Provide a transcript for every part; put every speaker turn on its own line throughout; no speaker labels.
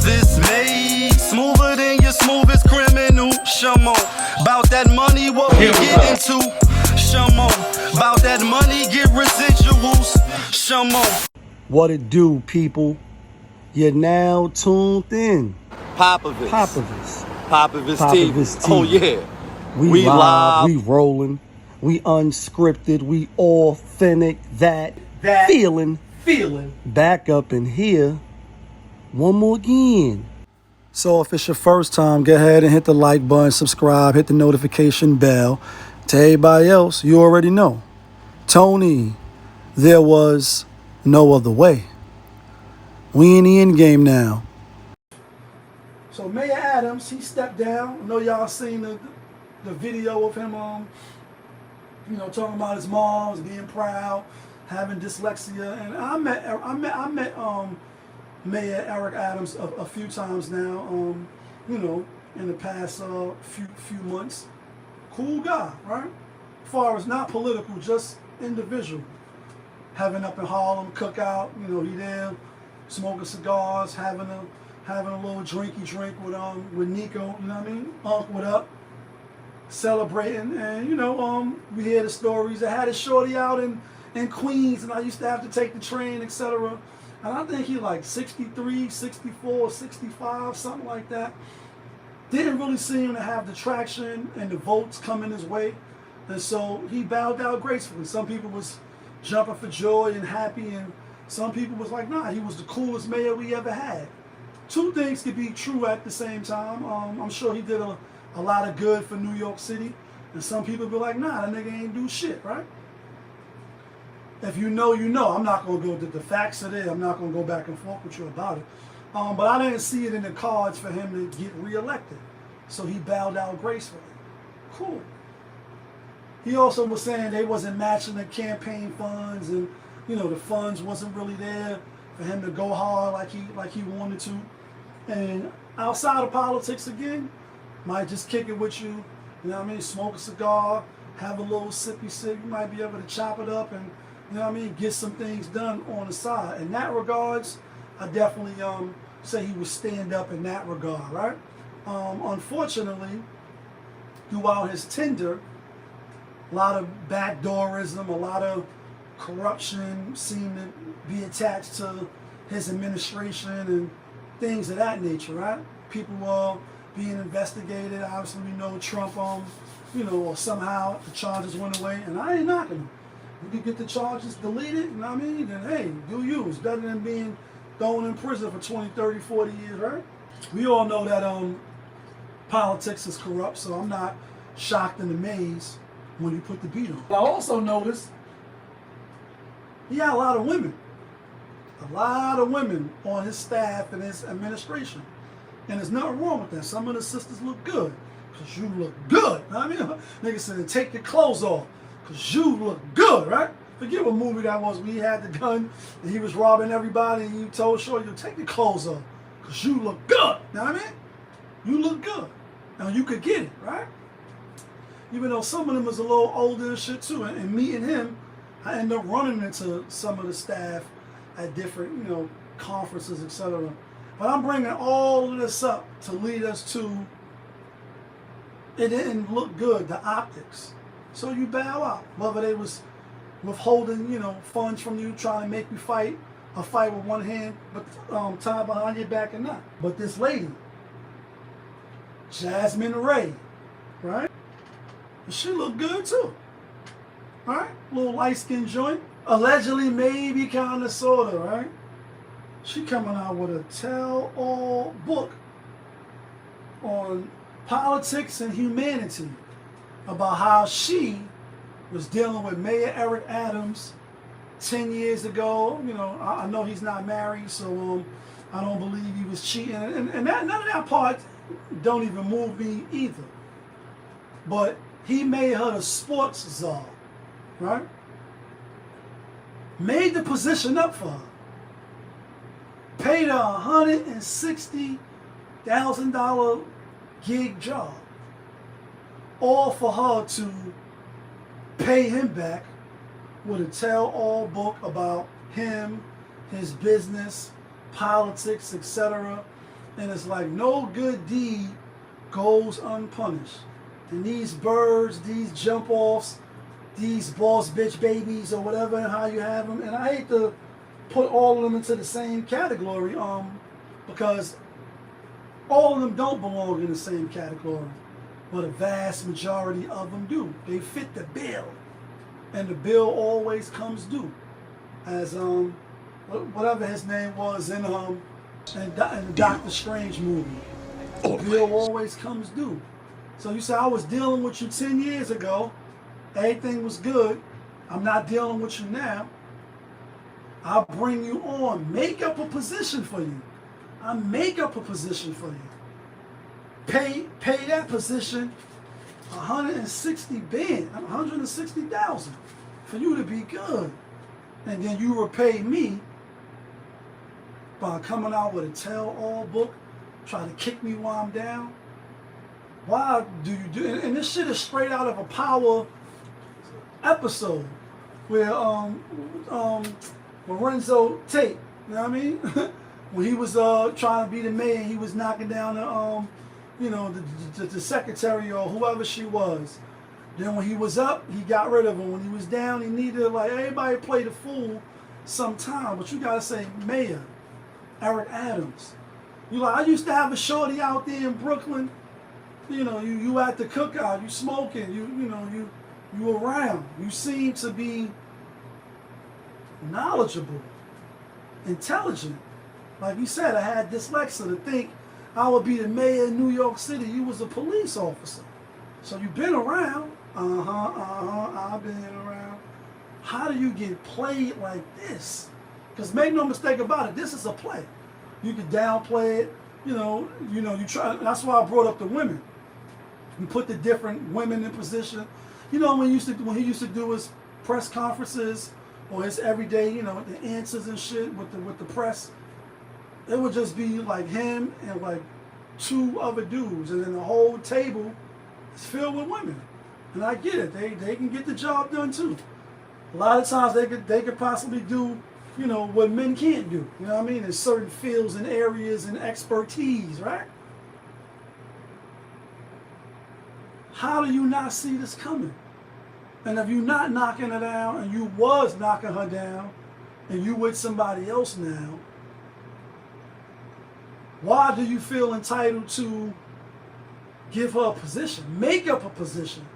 is made smoother than your smoothest criminal. Shamo, about that money, what we get into. Shamo, about that money, get residuals. Shamo.
What it do, people? You're now tuned in.
Popovitz
TV.
TV. Oh yeah.
We live, we rolling, we unscripted, we authentic, that feeling back up in here one more again. So if it's your first time, go ahead and hit the like button, subscribe, hit the notification bell. To everybody else, you already know. Tony, there was no other way. We in the end game now. So Mayor AdamS, he stepped down. I know y'all seen the video of him, talking about his mom, being proud, having dyslexia, and I met Mayor Eric AdamS a few times now, in the past few months. Cool guy, right? As far as not political, just individual. Having up in Harlem, cookout, he there, smoking cigars, having a little drinky drink with Nico, you know what I mean? What up? Celebrating, and we hear the stories. I had a shorty out in Queens, and I used to have to take the train, etc. And I think he like 63, 64, 65, something like that. Didn't really seem to have the traction and the votes coming his way, and so he bowed down gracefully. Some people was jumping for joy and happy, and some people was like, nah, he was the coolest mayor we ever had. Two things could be true at the same time. I'm sure he did a lot of good for New York City, and some people be like, nah, that nigga ain't do shit, right? If you know, you know. I'm not going to go, the facts are there. I'm not going to go back and forth with you about it. But I didn't see it in the cards for him to get reelected. So he bowed out gracefully. Cool. He also was saying they wasn't matching the campaign funds, and the funds wasn't really there for him to go hard like he wanted to. And outside of politics again, might just kick it with you, smoke a cigar, have a little sippy sip. You might be able to chop it up and get some things done on the side. In that regards, I definitely say he would stand up in that regard, right? Unfortunately, throughout his tenure, a lot of backdoorism, a lot of corruption seemed to be attached to his administration and things of that nature, right? People were being investigated. Obviously, we know Trump, or somehow the charges went away, and I ain't knocking him. You can get the charges deleted, then hey, do you. It's better than being thrown in prison for 20, 30, 40 years, right? We all know that politics is corrupt, so I'm not shocked and amazed when you put the beat on. I also noticed he had a lot of women on his staff and his administration. And there's nothing wrong with that. Some of the sisters look good, because you look good. Niggas said, take your clothes off, because you look good, right? Forget what movie that was when he had the gun and he was robbing everybody and you told Shorty, take your clothes off, because you look good. You know what I mean? You look good. Now you could get it, right? Even though some of them was a little older and shit too. And meeting him, I ended up running into some of the staff at different, conferences, etc. But I'm bringing all of this up to lead us to, it didn't look good, the optics. So you bow out. Whether they was withholding, funds from you, trying to make you fight a fight with one hand, but tied behind your back and not. But this lady, Jasmine RaY, right? She looked good too, right? Little light-skinned joint. Allegedly, maybe, kind of, sort of, right? She coming out with a tell-all book on politics and humanity about how she was dealing with Mayor Eric AdamS 10 years ago. I know he's not married, so I don't believe he was cheating. And none of that part don't even move me either. But he made her the sports czar, right? Made the position up for her. Paid her $160,000 gig job. All for her to pay him back with a tell-all book about him, his business, politics, etc. And it's like no good deed goes unpunished. And these birds, these jump offs, these boss bitch babies or whatever, and how you have them. And I hate to put all of them into the same category, because all of them don't belong in the same category, but a vast majority of them do. They fit the bill, and the bill always comes due. As whatever his name was in the Doctor Strange movie, the bill always comes due. So you say, I was dealing with you 10 years ago, everything was good, I'm not dealing with you now. I'll bring you on, make up a position for you. I make up a position for you. Pay that position 160,000 for you to be good. And then you repay me by coming out with a tell-all book, trying to kick me while I'm down. Why do you do it? And this shit is straight out of a Power episode where Lorenzo Tate, you know what I mean? When he was trying to be the mayor, he was knocking down the secretary or whoever she was. Then when he was up, he got rid of him. When he was down, he needed, like, everybody play the fool sometime, but you gotta say Mayor Eric Adams. You like, I used to have a shorty out there in Brooklyn. You know, you at the cookout, you smoking, you around. You seem to be knowledgeable, intelligent. Like you said, I had dyslexia to think I would be the mayor of New York City. You was a police officer. So you've been around. I've been around. How do you get played like this? Because make no mistake about it, this is a play. You can downplay it, you try. That's why I brought up the women. You put the different women in position. You know, when he used to do his press conferences or his everyday, the answers and shit with the press, it would just be like him and like two other dudes, and then the whole table is filled with women. And I get it; they can get the job done too. A lot of times they could possibly do, what men can't do. You know what I mean? In certain fields and areas and expertise, right? How do you not see this coming? And if you're not knocking her down, and you was knocking her down, and you with somebody else now, why do you feel entitled to give her a position, make up a position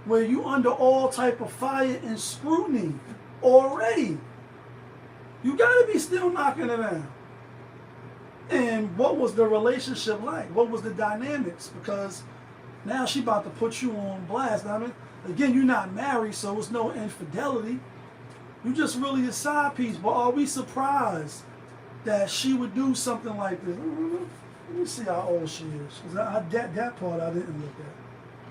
where you under all type of fire and scrutiny already? You gotta be still knocking her down. And what was the relationship like? What was the dynamics? Because now she about to put you on blast. I mean, again, you're not married, so it's no infidelity. You just really a side piece. But are we surprised that she would do something like this? Let me see how old she is. That part I didn't look at.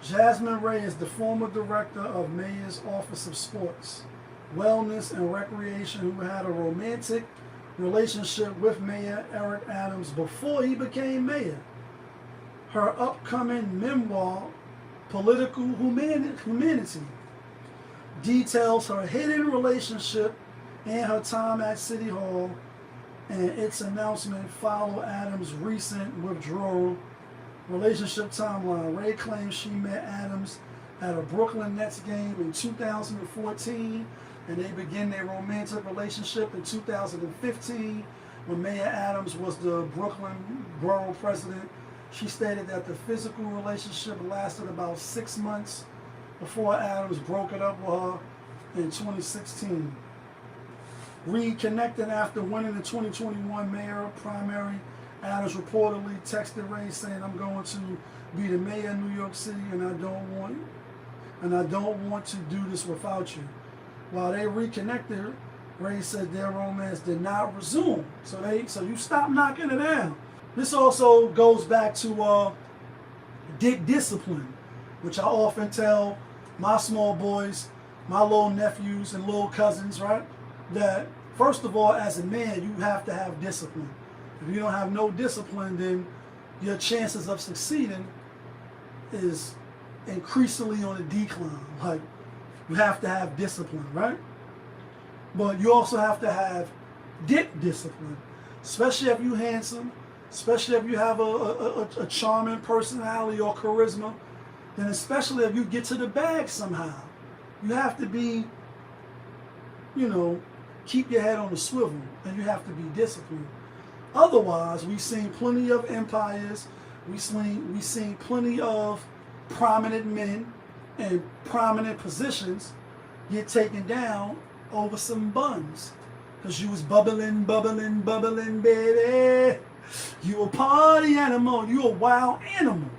Jasmine RaY is the former director of Mayor's Office of Sports, Wellness and Recreation, who had a romantic relationship with Mayor Eric Adams before he became mayor. Her upcoming memoir, Political Humanity, details her hidden relationship and her time at City Hall, and its announcement followed Adams' recent withdrawal. Relationship timeline. RaY claims she met Adams at a Brooklyn Nets game in 2014, and they began their romantic relationship in 2015 when Mayor Adams was the Brooklyn borough president. She stated that the physical relationship lasted about 6 months before Adams broke it up with her in 2016. Reconnecting after winning the 2021 mayor primary, Adams reportedly texted RaY saying, "I'm going to be the mayor of New York City, and I don't want to do this without you." While they reconnected, RaY said their romance did not resume. So you stop knocking it down. This also goes back to dick discipline, which I often tell my small boys, my little nephews and little cousins, right? That first of all, as a man, you have to have discipline. If you don't have no discipline, then your chances of succeeding is increasingly on a decline. Like, you have to have discipline, right? But you also have to have dick discipline, especially if you're handsome,
especially if you have a charming personality or charisma, then especially if you get to the bag somehow, you have to be, you know, keep your head on the swivel, and you have to be disciplined. Otherwise, we've seen plenty of empires, we've seen plenty of prominent men in prominent positions get taken down over some buns. Because you was bubbling, bubbling, bubbling, baby. You a party animal, you a wild animal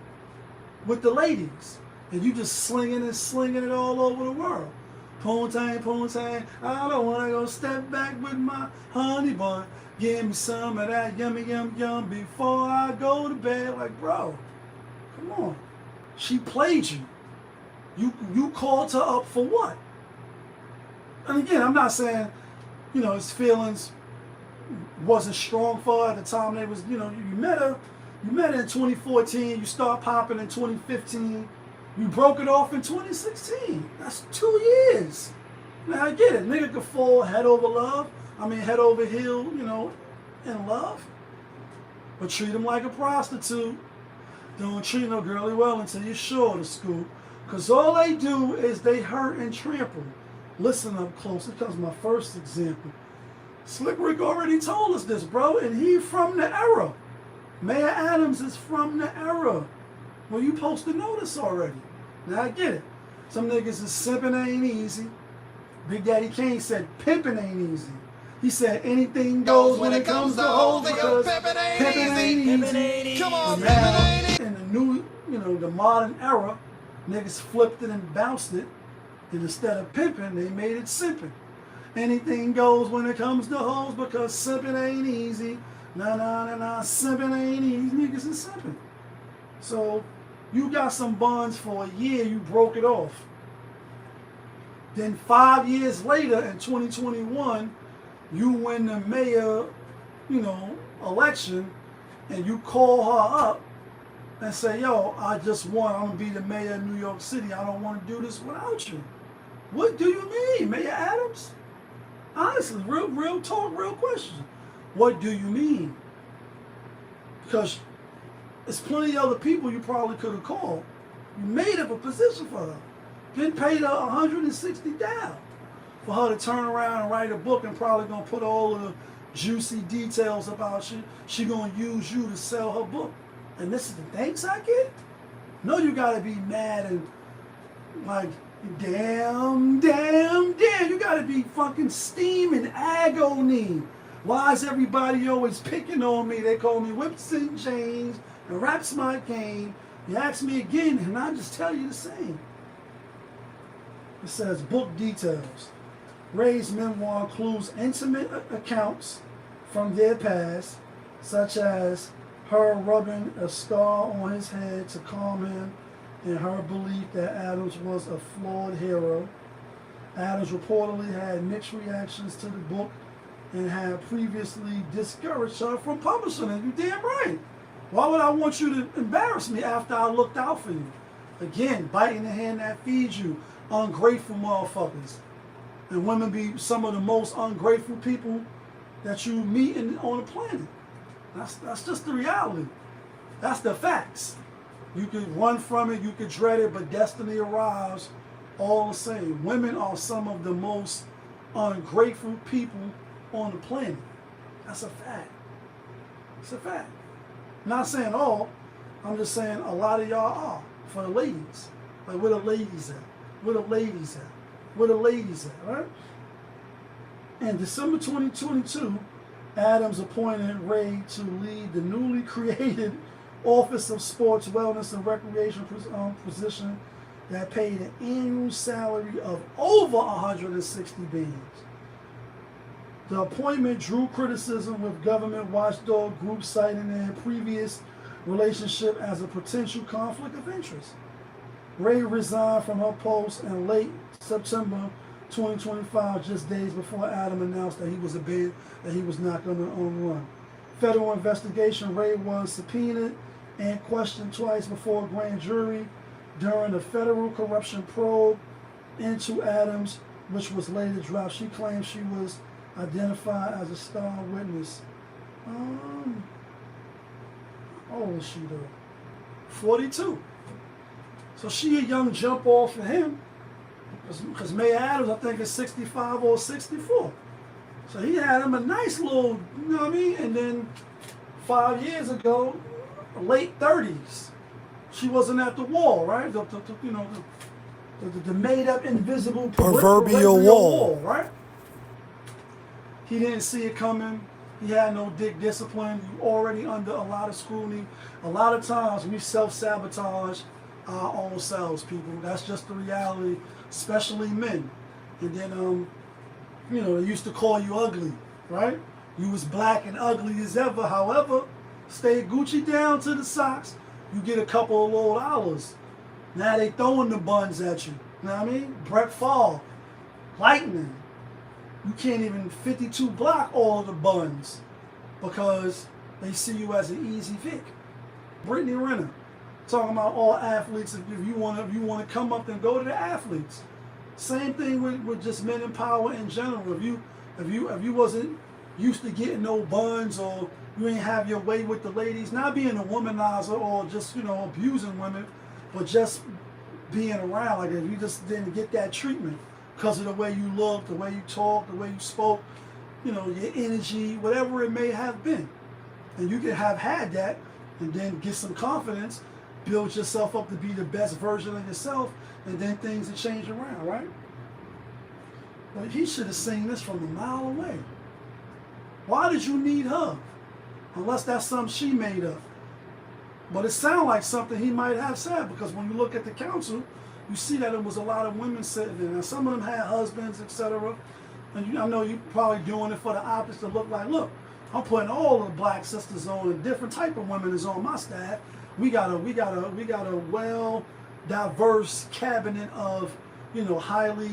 with the ladies. And you just slinging and slinging it all over the world. Poontang, I don't want to go step back with my honey bun. Give me some of that yummy, yum, yum before I go to bed. Like, bro, come on. She played you. You called her up for what? And again, I'm not saying, you know, his feelings wasn't strong for her at the time they was, you know, you met her in 2014, you start popping in 2015, you broke it off in 2016. That's 2 years. Now I get it, nigga could fall head over heel, you know, in love. But treat him like a prostitute. Don't treat no girlie well until you're sure to school. Because all they do is they hurt and trample. Listen up close, it comes my first example. Slick Rick already told us this, bro, and he from the era. Mayor AdamS is from the era. Well, you supposed to know this already. Now I get it. Some niggas is simping ain't easy. Big Daddy Kane said pimping ain't easy. He said anything goes when it comes to hoes because pimping ain't easy. Come on, now, in the new, you know, the modern era, niggas flipped it and bounced it. And instead of pimping, they made it simping. Anything goes when it comes to hoes because simping ain't easy. Nah, simping ain't easy. Niggas is simping. So, you got some buns for a year, you broke it off. Then 5 years later, in 2021, you win the mayor, you know, election, and you call her up and say, yo, I just won. I'm going to be the mayor of New York City. I don't want to do this without you. What do you mean, Mayor AdamS? Honestly, real talk, real question. What do you mean? Because there's plenty of other people you probably could have called. You made up a position for her. Been paid her $160 down for her to turn around and write a book and probably gonna put all of the juicy details about you. She gonna use you to sell her book. And this is the thanks I get? No, you gotta be mad and like, damn. You gotta be fucking steaming agony. Why is everybody always picking on me? They call me whips and chains and raps my game. You ask me again and I just tell you the same. It says book details. RaY's memoir includes intimate accounts from their past, such as her rubbing a scar on his head to calm him and her belief that AdamS was a flawed hero. AdamS reportedly had mixed reactions to the book and had previously discouraged her from publishing it. You damn right. Why would I want you to embarrass me after I looked out for you? Again, biting the hand that feeds you. Ungrateful motherfuckers. And women be some of the most ungrateful people that you meet on the planet. That's just the reality. That's the facts. You could run from it, you could dread it, but destiny arrives all the same. Women are some of the most ungrateful people on the planet. That's a fact. It's a fact. I'm not saying all, I'm just saying a lot of y'all are. For the ladies. Like, where the ladies at? Where the ladies at? Where the ladies at, right? In December 2022, AdamS appointed RaY to lead the newly created Office of Sports, Wellness, and Recreation position that paid an annual salary of over 160 billion. The appointment drew criticism with government watchdog groups citing their previous relationship as a potential conflict of interest. RaY resigned from her post in late September 2025, just days before Adam announced that he was not going to run. Federal investigation. RaY was subpoenaed and questioned twice before a grand jury during a federal corruption probe into AdamS, which was later dropped. She claimed she was identified as a star witness. How old is she though? 42. So she a young jump off for him. Because MayoR Adams, I think, is 65 or 64. So he had him a nice little, you know what I mean? And then 5 years ago, late 30s, she wasn't at the wall, right? The made up invisible
proverbial wall,
right? He didn't see it coming. He had no dick discipline. You already under a lot of scrutiny. A lot of times we self-sabotage our own selves, people. That's just the reality, especially men. And then, you know, they used to call you ugly, right? You was black and ugly as ever. However, stay Gucci down to the socks, you get a couple of low dollars. Now they throwing the buns at you. You know what I mean? Brett Favre, lightning. You can't even 52 block all of the buns because they see you as an easy Vic. Brittany Renner, talking about all athletes. If you want to come up, then go to the athletes. Same thing with just men in power in general. If you wasn't used to getting no buns, or you ain't have your way with the ladies, not being a womanizer or just, you know, abusing women, but just being around, like if you just didn't get that treatment because of the way you looked, the way you talked, the way you spoke, you know, your energy, whatever it may have been. And you could have had that and then get some confidence, build yourself up to be the best version of yourself, and then things will change around, right? But he should have seen this from a mile away. Why did you need her? Unless that's something she made up. But it sounds like something he might have said, because when you look at the council, you see that it was a lot of women sitting there. Now, some of them had husbands, etc. And I know you're probably doing it for the optics to look like, look, I'm putting all the black sisters on, and different type of women is on my staff. We got a well diverse cabinet of, you know, highly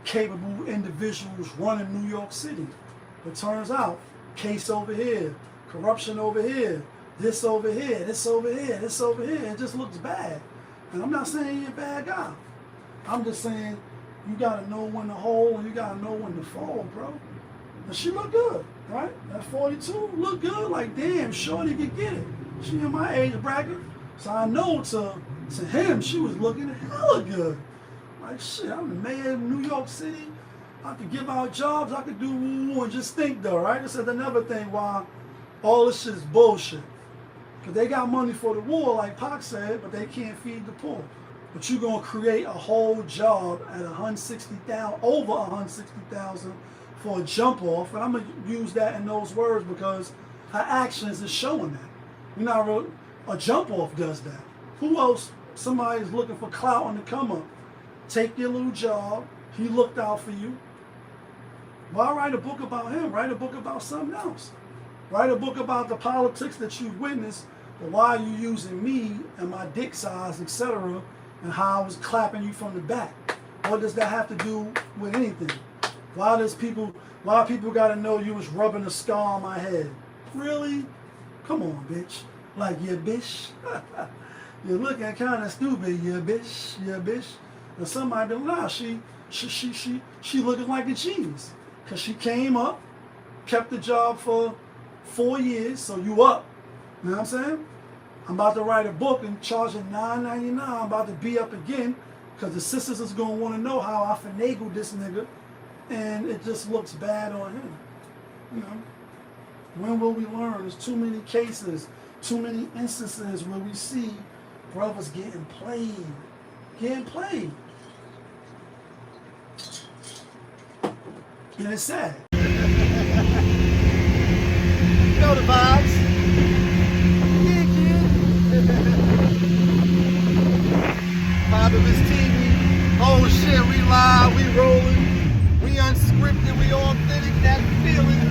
capable individuals running New York City. But turns out, case over here, corruption over here, this over here, this over here, this over here. It just looks bad. And I'm not saying you're a bad guy. I'm just saying you gotta know when to hold and you gotta know when to fall, bro. And she look good, right? At 42, look good. Like, damn, shorty could get it. She in my age bracket. So I know to him, she was looking hella good. Like, shit, I'm the mayor of New York City. I could give out jobs. I could do and just think, though, right? This is another thing why all this shit is bullshit. Because they got money for the war, like Pac said, but they can't feed the poor. But you're going to create a whole job at $160,000, over $160,000 for a jump off. And I'm going to use that in those words because her actions is showing that. You're not really, a jump off does that. Who else? Somebody's looking for clout on the come up. Take your little job. He looked out for you. Why write a book about him? Write a book about something else. Write a book about the politics that you witnessed, but why are you using me and my dick size, etc., and how I was clapping you from the back? What does that have to do with anything? Why people gotta know you was rubbing a scar on my head? Really? Come on, bitch. Like, yeah, bitch. You're looking kind of stupid, yeah, bitch. Yeah, bitch. And somebody be like, nah, she looking like a genius. Because she came up, kept the job for 4 years, so you up. You know what I'm saying? I'm about to write a book and charging $9.99. I'm about to be up again because the sisters is going to want to know how I finagled this nigga, and it just looks bad on him. You know? When will we learn? There's too many cases, too many instances where we see brothers getting played. Getting played. And it's sad.
You know the vibes. Yeah, kid. Fatherless TV. Oh shit, we live, we rolling, we unscripted, we authentic, that feeling.